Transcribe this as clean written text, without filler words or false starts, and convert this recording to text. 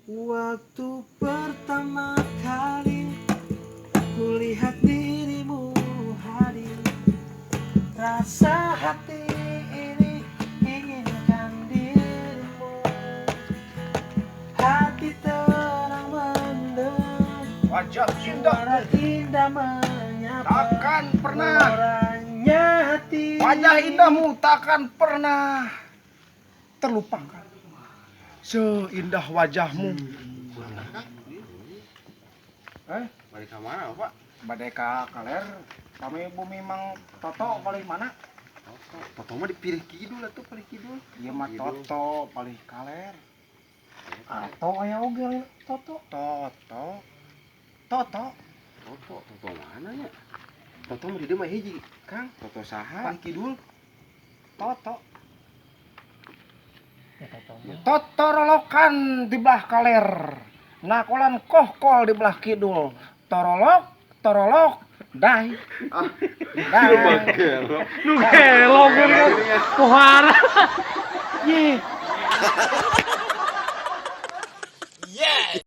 Waktu pertama kali kulihat dirimu hadir, rasa hati ini inginkan dirimu. Hati terang mendengar Wajah indah, suara indah menyapa. takkan pernah. Suaranya hati. Wajah indahmu takkan pernah terlupakan. Seindah wajahmu. Balik ke mana, Pak? Badeka kaler, kami bumi mang Toto paling mana? Toto mah dipilih kidul atuh, paling kidul. Iya mah Toto paling kaler. Atau aya oge Toto. Toto Toto mana nya? Toto mah di dieu mah hiji, Kang. Toto saha? Paling kidul. Toto Ya Toto. Toto rolokan di belah kaler. Nakolan kohkol di belah kidul. Torolok, dai. Nu gelok geuning pohara. Ye.